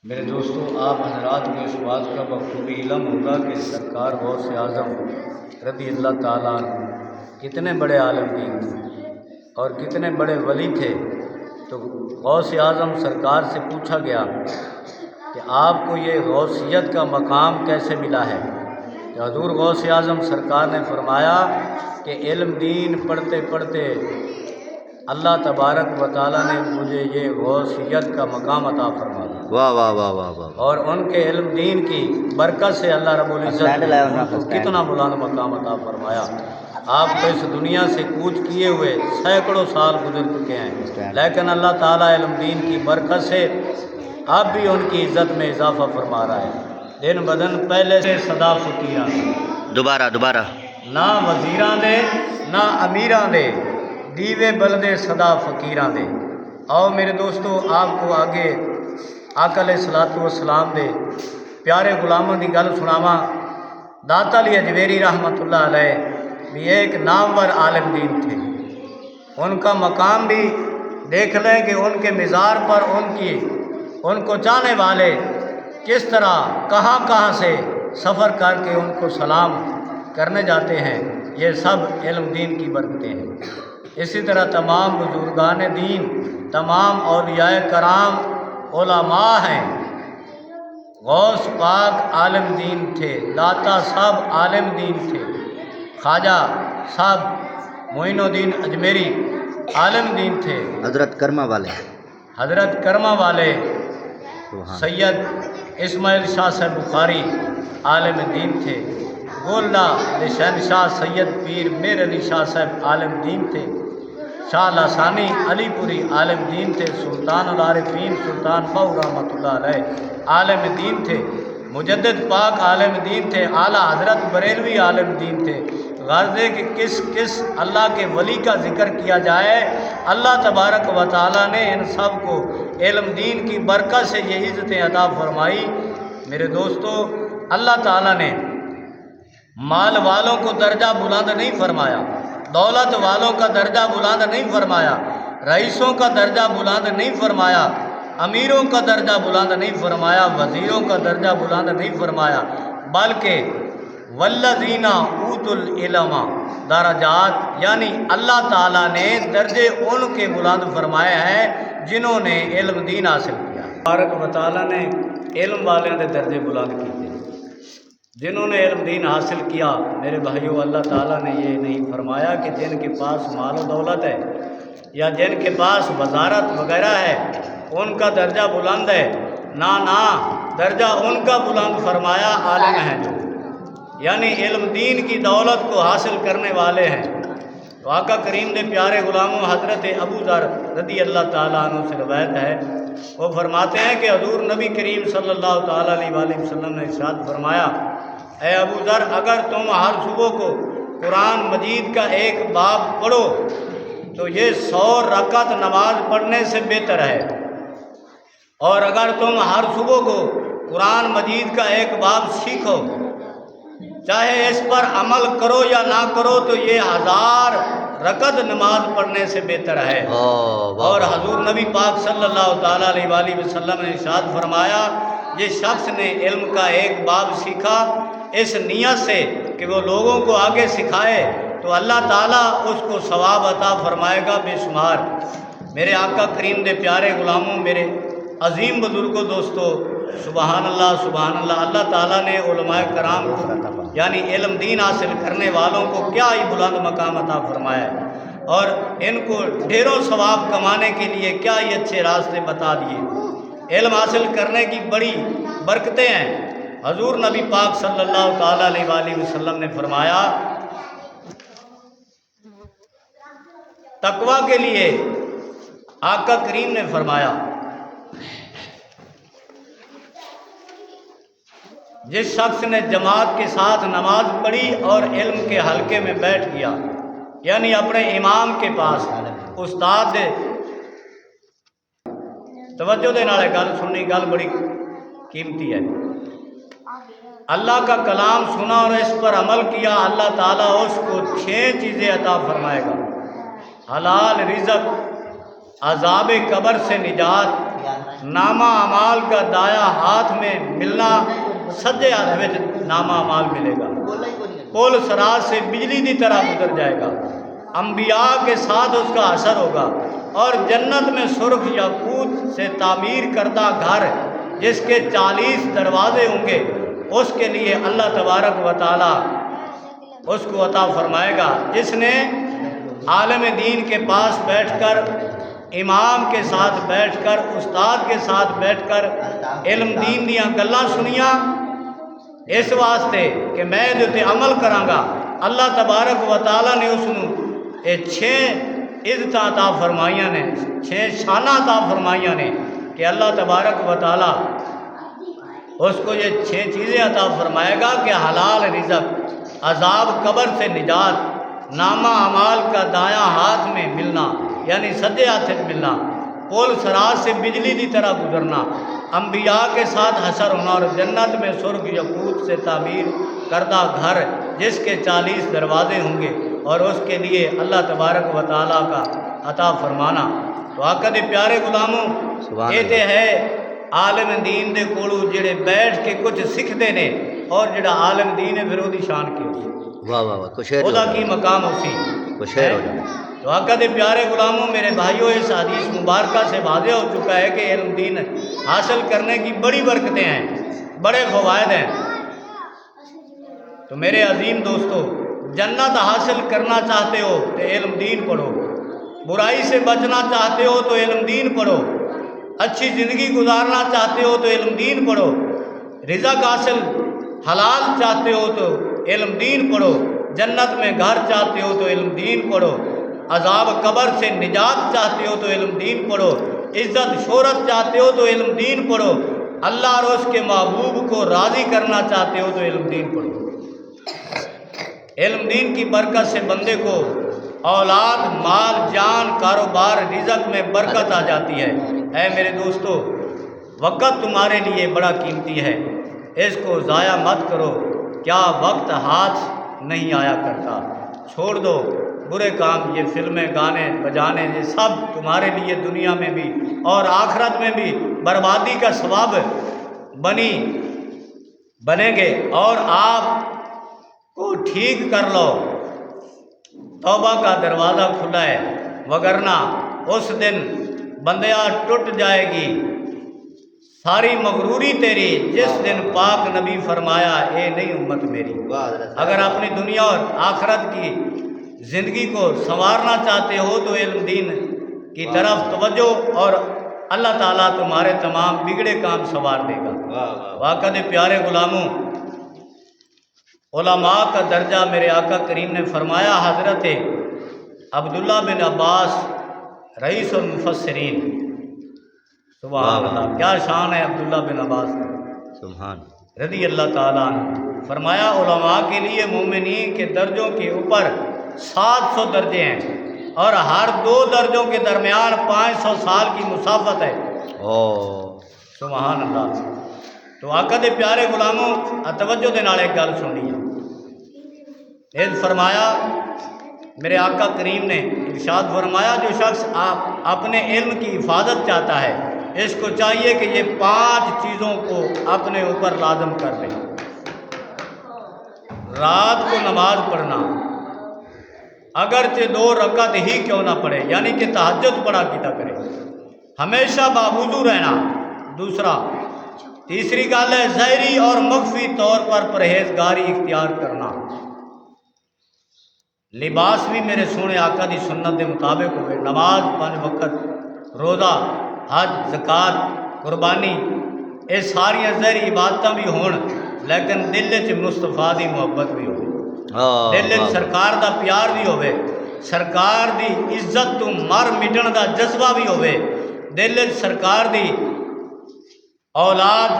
میرے دوستوں، آپ حضرات کو اس بات کا بخوبی علم ہوگا کہ سرکار غوث اعظم رضی اللہ تعالیٰ عنہ کتنے بڑے عالم دین تھے اور کتنے بڑے ولی تھے۔ تو غوث اعظم سرکار سے پوچھا گیا کہ آپ کو یہ غوثیت کا مقام کیسے ملا ہے؟ کہ حضور غوث اعظم سرکار نے فرمایا کہ علم دین پڑھتے پڑھتے اللہ تبارک و تعالیٰ نے مجھے یہ غوثیت کا مقام عطا فرما دیا۔ واہ واہ واہ واہ واہ۔ اور ان کے علم دین کی برکت سے اللہ رب العزت نے ان کو کتنا بلند مقام عطا فرمایا۔ آپ تو اس دنیا سے کوچ کیے ہوئے سینکڑوں سال گزر چکے ہیں، لیکن اللہ تعالیٰ علم دین کی برکت سے اب بھی ان کی عزت میں اضافہ فرما رہا ہے۔ دن بدن پہلے سے صدا فقیراں دوبارہ نہ وزیراں دے نہ امیراں دے، دیوے بلدے صدا فقیراں دے۔ آؤ میرے دوستو، آپ کو آگے آقا علیہ الصلوۃ والسلام دے پیارے غلاموں دی گل سناواں۔ داتا علی اجویری رحمۃ اللہ علیہ بھی ایک نامور عالم دین تھے۔ ان کا مقام بھی دیکھ لیں کہ ان کے مزار پر ان کو چاہنے والے کس طرح کہاں کہاں سے سفر کر کے ان کو سلام کرنے جاتے ہیں۔ یہ سب علم دین کی برکتیں ہیں۔ اسی طرح تمام بزرگان دین، تمام اولیاء کرام علماء ہیں۔ غوث پاک عالم دین تھے، داتا صاحب عالم دین تھے، خواجہ صاحب معین الدین اجمیری عالم دین تھے، حضرت کرما والے سید اسماعیل شاہ صاحب بخاری عالم دین تھے، گولڈا شہنشاہ سید پیر میر علی شاہ صاحب عالم دین تھے، شاہ لاسانی علی پوری عالم دین تھے، سلطان العارفین سلطان بہو رحمۃ اللہ علیہ عالم دین تھے، مجدد پاک عالم دین تھے، اعلیٰ حضرت بریلوی عالم دین تھے۔ غرض ہے کہ کس اللہ کے ولی کا ذکر کیا جائے، اللہ تبارک و تعالیٰ نے ان سب کو علم دین کی برکت سے یہ عزتیں عطا فرمائی۔ میرے دوستو، اللہ تعالیٰ نے مال والوں کو درجہ بلند نہیں فرمایا، دولت والوں کا درجہ بلند نہیں فرمایا، رئیسوں کا درجہ بلند نہیں فرمایا، امیروں کا درجہ بلند نہیں فرمایا، وزیروں کا درجہ بلند نہیں فرمایا، بلکہ والذین اوتوا العلم درجات، یعنی اللہ تعالیٰ نے درجے ان کے بلند فرمائے ہیں جنہوں نے علم دین حاصل کیا۔ تبارک و تعالیٰ نے علم والوں کے درجے بلند کیے، جنہوں نے علم دین حاصل کیا۔ میرے بھائیوں، اللہ تعالیٰ نے یہ نہیں فرمایا کہ جن کے پاس مال و دولت ہے یا جن کے پاس وزارت وغیرہ ہے ان کا درجہ بلند ہے، نہ درجہ ان کا بلند فرمایا عالم ہیں جو، یعنی علم دین کی دولت کو حاصل کرنے والے ہیں۔ تو آقا کریم نے پیارے غلاموں حضرت ابو ذر رضی اللہ تعالیٰ عنہ سے روایت ہے، وہ فرماتے ہیں کہ حضور نبی کریم صلی اللہ تعالیٰ علیہ وآلہ وسلم نے ارشاد فرمایا، اے ابو ذر، اگر تم ہر صبح کو قرآن مجید کا ایک باب پڑھو تو یہ 100 رکعت نماز پڑھنے سے بہتر ہے، اور اگر تم ہر صبح کو قرآن مجید کا ایک باب سیکھو، چاہے اس پر عمل کرو یا نہ کرو، تو یہ 1000 رکعت نماز پڑھنے سے بہتر ہے۔ اور حضور نبی پاک صلی اللہ تعالیٰ علیہ وآلہ وسلم نے ارشاد فرمایا، جس شخص نے علم کا ایک باب سیکھا اس نیت سے کہ وہ لوگوں کو آگے سکھائے، تو اللہ تعالیٰ اس کو ثواب عطا فرمائے گا بے شمار۔ میرے آقا کریم دے پیارے غلاموں، میرے عظیم بزرگوں، دوستو، سبحان اللہ سبحان اللہ۔ اللہ تعالیٰ نے علماء کرام کو، یعنی علم دین حاصل کرنے والوں کو کیا ہی بلند مقام عطا فرمایا ہے، اور ان کو ڈھیروں ثواب کمانے کے لیے کیا ہی اچھے راستے بتا دیے۔ علم حاصل کرنے کی بڑی برکتیں ہیں۔ حضور نبی پاک صلی اللہ تعالیٰ علیہ وآلہ وسلم نے فرمایا، تقویٰ کے لیے آقا کریم نے فرمایا، جس شخص نے جماعت کے ساتھ نماز پڑھی اور علم کے حلقے میں بیٹھ گیا، یعنی اپنے امام کے پاس، استاد دے توجہ دے نالے گل سننی، گل بڑی قیمتی ہے۔ اللہ کا کلام سنا اور اس پر عمل کیا، اللہ تعالیٰ اس کو 6 چیزیں عطا فرمائے گا: حلال رزق، عذاب قبر سے نجات، نامہ اعمال کا دایا ہاتھ میں ملنا، سجے ہاتھ میں نامہ اعمال ملے گا، پل سرات سے بجلی کی طرح گزر جائے گا، انبیاء کے ساتھ اس کا اثر ہوگا، اور جنت میں سرخ یاقوت سے تعمیر کردہ گھر جس کے 40 دروازے ہوں گے، اس کے لیے اللہ تبارک و تعالی اس کو عطا فرمائے گا، جس نے عالم دین کے پاس بیٹھ کر، امام کے ساتھ بیٹھ کر، استاد کے ساتھ بیٹھ کر علم دین دیاں گلاں سنیاں، اس واسطے کہ میں جو تے عمل کراں گا۔ اللہ تبارک و تعالی نے اس نوں یہ 6 عزت عطا فرمائیاں نے، 6 شاناں عطا فرمائیاں نے کہ اللہ تبارک و تعالی اس کو یہ 6 چیزیں عطا فرمائے گا کہ حلال رزق، عذاب قبر سے نجات، نامہ اعمال کا دایاں ہاتھ میں ملنا یعنی سجے ہاتھ میں ملنا، پل سرات سے بجلی کی طرح گزرنا، انبیاء کے ساتھ حشر ہونا، اور جنت میں سرخ یاقوت سے تعمیر کردہ گھر جس کے 40 دروازے ہوں گے، اور اس کے لیے اللہ تبارک و تعالیٰ کا عطا فرمانا۔ تو آقا دے پیارے غلاموں، یہ تے ہے عالم دین دے کولو جڑے بیٹھ کے کچھ سکھتے نے، اور جڑا عالم دین ہے پھر وہ دی شان کی ہوسی، واہ واہ واہ، کچھ شعر وہ دا کی مقام ہوسی، کچھ شعر ہو جائے۔ تو آقا دے پیارے غلاموں، میرے بھائیوں، اس حدیث مبارکہ سے واضح ہو چکا ہے کہ علم دین حاصل کرنے کی بڑی برکتیں ہیں، بڑے فوائد ہیں۔ تو میرے عظیم دوستو، جنت حاصل کرنا چاہتے ہو تو علم دین پڑھو، برائی سے بچنا چاہتے ہو تو علم دین پڑھو، اچھی زندگی گزارنا چاہتے ہو تو علم دین پڑھو، رزق حاصل حلال چاہتے ہو تو علم دین پڑھو، جنت میں گھر چاہتے ہو تو علم دین پڑھو، عذاب قبر سے نجات چاہتے ہو تو علم دین پڑھو، عزت شہرت چاہتے ہو تو علم دین پڑھو، اللہ اور اس کے محبوب کو راضی کرنا چاہتے ہو تو علم دین پڑھو۔ علم دین کی برکت سے بندے کو اولاد، مال، جان، کاروبار، رزق میں برکت آ جاتی ہے۔ اے میرے دوستو، وقت تمہارے لیے بڑا قیمتی ہے، اس کو ضائع مت کرو، کیا وقت ہاتھ نہیں آیا کرتا، چھوڑ دو برے کام، یہ فلمیں، گانے بجانے، یہ سب تمہارے لیے دنیا میں بھی اور آخرت میں بھی بربادی کا سبب بنیں گے، اور آپ کو ٹھیک کر لو، توبہ کا دروازہ کھلا ہے، وگرنہ اس دن بندیا ٹوٹ جائے گی ساری مغروری تیری، جس دن پاک نبی فرمایا اے نہیں امت میری۔ اگر اپنی دنیا اور آخرت کی زندگی کو سنوارنا چاہتے ہو تو علم دین کی طرف توجہ، اور اللہ تعالیٰ تمہارے تمام بگڑے کام سنوار دے گا۔ آقا دے پیارے غلاموں، علماء کا درجہ میرے آقا کریم نے فرمایا، حضرت عبداللہ بن عباس رئیس المفسرین، سبحان اللہ، کیا شان ہے عبداللہ بن عباس سبحان رضی اللہ تعالیٰ عنہ، فرمایا علماء کے لیے مومنین کے درجوں کے اوپر 700 درجے ہیں، اور ہر 2 درجوں کے درمیان 500 سال کی مسافت ہے۔ سبحان اللہ۔ تو آقا دے پیارے غلاموں، توجہ دے نال ایک گل سننی ہے۔ یہ فرمایا میرے آقا کریم نے ارشاد فرمایا، جو شخص اپنے علم کی حفاظت چاہتا ہے، اس کو چاہیے کہ یہ 5 چیزوں کو اپنے اوپر لازم کر لے۔ رات کو نماز پڑھنا، اگرچہ 2 رکعت ہی کیوں نہ پڑھے، یعنی کہ تہجد پڑھا کیتا کرے، ہمیشہ باوضو رہنا۔ تیسری گل ہے ظاہری اور مخفی طور پر پرہیزگاری اختیار کرنا، لباس بھی میرے سونے آقا دی سنت دے مطابق ہوئے، نماز 5 وقت، روزہ، حج، زکات، قربانی، یہ ساری ظاہری عبادتاں بھی ہون، لیکن دل چ مصطفیٰ دی محبت بھی ہوئے، دل چ سرکار دا پیار بھی ہوئے، سرکار دی عزت تو مر مٹن دا جذبہ بھی ہوئے، دل چ سرکار دی اولاد،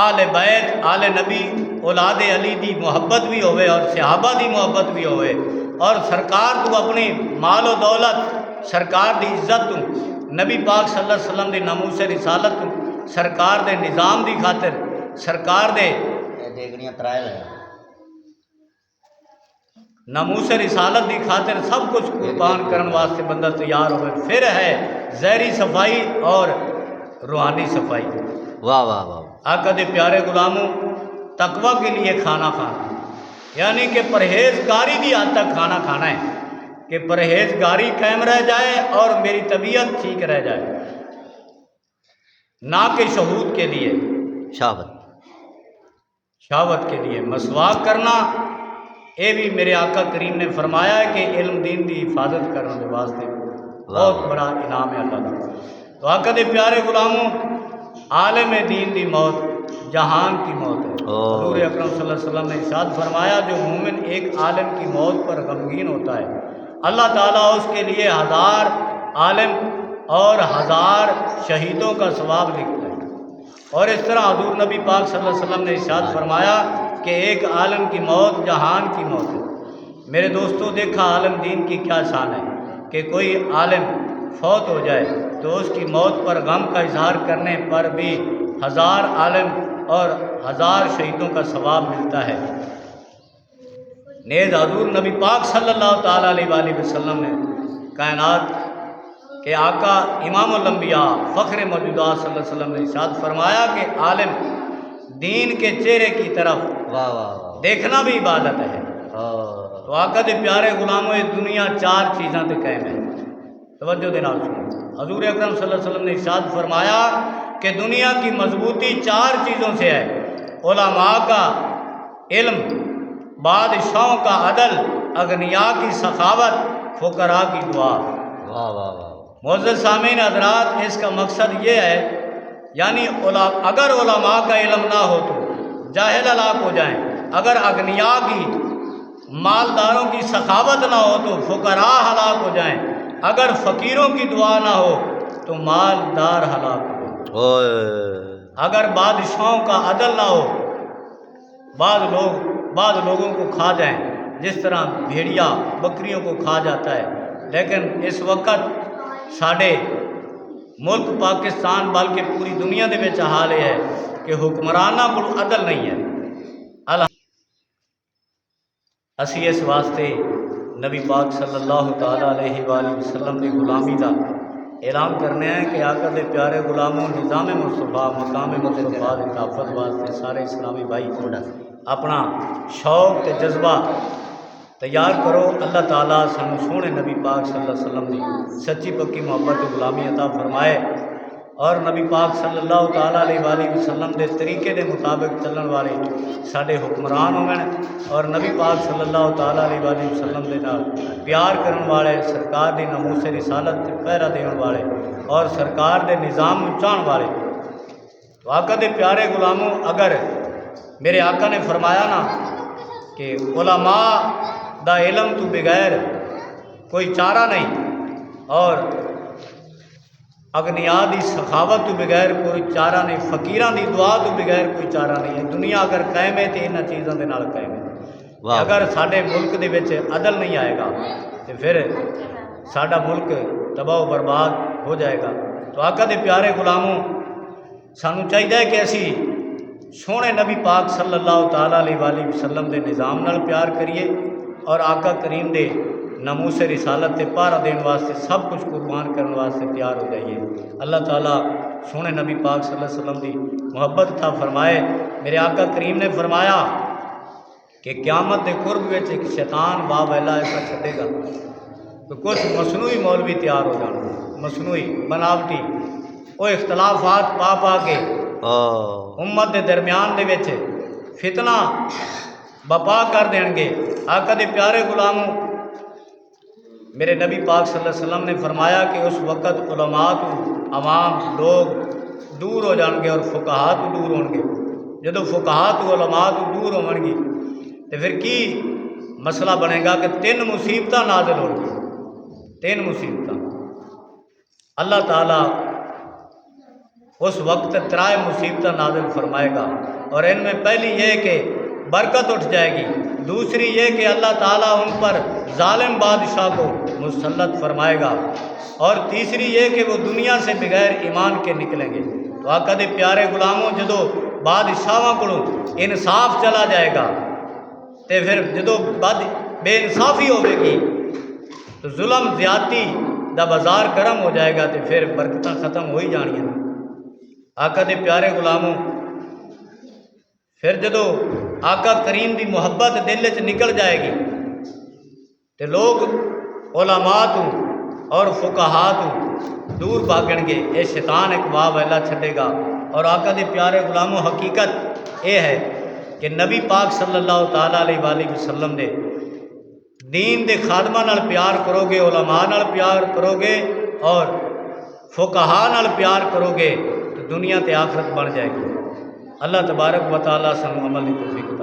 آل بیت، آل نبی، اولاد علی دی محبت بھی ہوئے، اور صحابہ دی محبت بھی ہوئے، اور سرکار تو اپنی مال و دولت، سرکار دی عزت تو، نبی پاک صلی اللہ علیہ وسلم دی ناموس رسالت تو، سرکار دے نظام دی خاطر، سرکار دے ناموس رسالت دی خاطر سب کچھ قربان کرن واسطے بندہ تیار ہوئے۔ پھر ہے ظاہری صفائی اور روحانی صفائی۔ واہ واہ واہ، آقا دے پیارے غلاموں، تقوی کے لیے کھانا کھانا، یعنی کہ پرہیزگاری کی حد تک کھانا کھانا ہے کہ پرہیزگاری قائم رہ جائے اور میری طبیعت ٹھیک رہ جائے، نہ کہ شہود کے لیے، شہوت کے لیے۔ مسواک کرنا، یہ بھی میرے آقا کریم نے فرمایا ہے کہ علم دین کی حفاظت کرنے کے واسطے بہت بڑا انعام ہے اللہ کا۔ تو آقا دے پیارے غلاموں، عالم دین دی موت جہان کی موت ہے۔ حضور اکرم صلی اللہ علیہ وسلم نے ارشاد فرمایا، جو مومن ایک عالم کی موت پر غمگین ہوتا ہے، اللہ تعالیٰ اس کے لیے 1000 عالم اور 1000 شہیدوں کا ثواب لکھتا ہے۔ اور اس طرح حضور نبی پاک صلی اللہ علیہ وسلم نے ارشاد فرمایا کہ ایک عالم کی موت جہان کی موت ہے۔ میرے دوستوں، دیکھا عالم دین کی کیا شان ہے کہ کوئی عالم فوت ہو جائے تو اس کی موت پر غم کا اظہار کرنے پر بھی 1000 عالم اور 1000 شہیدوں کا ثواب ملتا ہے۔ نیز حضور نبی پاک صلی اللہ تعالیٰ علیہ وآلہ وسلم نے کائنات کے آقا امام الانبیاء فخر موجودات صلی اللہ علیہ وسلم نے ارشاد فرمایا کہ عالم دین کے چہرے کی طرف واہ واہ واہ، دیکھنا بھی عبادت ہے۔ تو آقا دے پیارے غلاموں، یہ دنیا 4 چیزاں تے قائم ہے، توجہ دے نال سنو۔ حضور اکرم صلی اللہ علیہ وسلم نے ارشاد فرمایا کہ دنیا کی مضبوطی 4 چیزوں سے ہے: علماء کا علم، بادشاہوں کا عدل، اغنیاء کی سخاوت، فقراء کی دعا۔ واہ واہ واہ، معزز سامعین حضرات، اس کا مقصد یہ ہے، یعنی اگر علماء کا علم نہ ہو تو جاہل ہلاک ہو جائیں، اگر اغنیاء کی مالداروں کی سخاوت نہ ہو تو فقراء ہلاک ہو جائیں، اگر فقیروں کی دعا نہ ہو تو مالدار ہلاک ہو جائیں، اگر بادشاہوں کا عدل نہ ہو، بعض لوگوں کو کھا جائیں، جس طرح بھیڑیا بکریوں کو کھا جاتا ہے۔ لیکن اس وقت ساڑھے ملک پاکستان بلکہ پوری دنیا دے وچ حال یہ ہے کہ حکمراناں کو عدل نہیں ہے۔ اسی اس واسطے نبی پاک صلی اللہ تعالیٰ علیہ وآلہ وسلم کی غلامی کا اعلان کرنے ہیں کہ آقا دے پیارے غلاموں، نظام مصطفیٰ، مقام مصطفیٰ کی تحفظ واسطے سارے اسلامی بھائی اپنا شوق تے جذبہ تیار کرو۔ اللہ تعالیٰ سانو سونے نبی پاک صلی اللہ علیہ وسلم کی سچی پکی محبت غلامی عطا فرمائے، اور نبی پاک صلی اللہ تعالیٰ علیہ وآلہ وسلم دے طریقے دے مطابق چلن والے سارے حکمران ہون، اور نبی پاک صلی اللہ تعالیٰ علیہ وآلہ وسلم دے نال پیار کرن والے، سرکار دی ناموس رسالت تے پہرا دین والے، اور سرکار دے نظام چاہن والے۔ تو آقا دے پیارے غلاموں، اگر میرے آقا نے فرمایا نا کہ علماء دا علم تو بغیر کوئی چارہ نہیں، اور اغنیاء دی سخاوت تو بغیر کوئی چارہ نہیں، فقیراں دی دعا تو بغیر کوئی چارہ نہیں ہے۔ دنیا اگر قائم ہے تو انہاں چیزاں دے نال قائم ہے۔ اگر ساڈے ملک دے وچ عدل نہیں آئے گا تو پھر ساڈا ملک تباہ و برباد ہو جائے گا۔ تو آقا دے پیارے غلاموں، سانو چاہیے کہ اسی سونے نبی پاک صلی اللہ تعالیٰ علیہ وآلہ وسلم دے نظام نال پیار کریے، اور آقا کریم دے ناموس رسالت تے پہرا دین واسطے سب کچھ قربان کرنے واسطے تیار ہو جائیے۔ اللہ تعالیٰ سونے نبی پاک صلی اللہ علیہ وسلم دی محبت تھا فرمائے۔ میرے آقا کریم نے فرمایا کہ قیامت دے قرب وچ ایک شیطان ویلا ایسا چھٹے گا تو کچھ مصنوعی مولوی تیار ہو جانا، مصنوعی بناوٹی، وہ اختلافات پا کے امت دے درمیان دے وچ فتنہ بپا کر دیں گے۔ آقا دے پیارے غلاموں، میرے نبی پاک صلی اللہ علیہ وسلم نے فرمایا کہ اس وقت علماء تو عوام لوگ دور ہو جان گے اور فقہاء تو دور ہون گے۔ جدو فقہاء تو علماء تو دور ہون گی تو پھر کی مسئلہ بنے گا کہ 3 مصیبتاں نازل ہوں گی، 3 مصیبتاں۔ اللہ تعالیٰ اس وقت 3 مصیبتاں نازل فرمائے گا، اور ان میں پہلی یہ کہ برکت اٹھ جائے گی، دوسری یہ کہ اللہ تعالیٰ ان پر ظالم بادشاہ کو مسلط فرمائے گا، اور تیسری یہ کہ وہ دنیا سے بغیر ایمان کے نکلیں گے۔ تو آقا دے پیارے غلاموں، جدو بادشاہوں کو انصاف چلا جائے گا تو پھر جدو بے انصافی ہوے گی تو ظلم زیادتی دا بازار گرم ہو جائے گا، تو پھر برکتاں ختم ہو ہی جانیاں۔ آقا دے پیارے غلاموں، پھر جدو آقا کریم دی محبت دل وچ نکل جائے گی تے لوگ علماء تو اور فقہاء تو دور بھاگن گے، اے شیطان ایک واہ ویلا چھڈے گا۔ اور آقا دے پیارے غلاموں، حقیقت یہ ہے کہ نبی پاک صلی اللہ تعالیٰ علیہ وآلہ وسلم دے دین دے خادمہ نال پیار کرو گے، علماء نال پیار کرو گے اور فقہاء نال پیار کرو گے تو دنیا تے آخرت بن جائے گی۔ اللہ تبارک و تعالیٰ سانوں عمل دی توفیق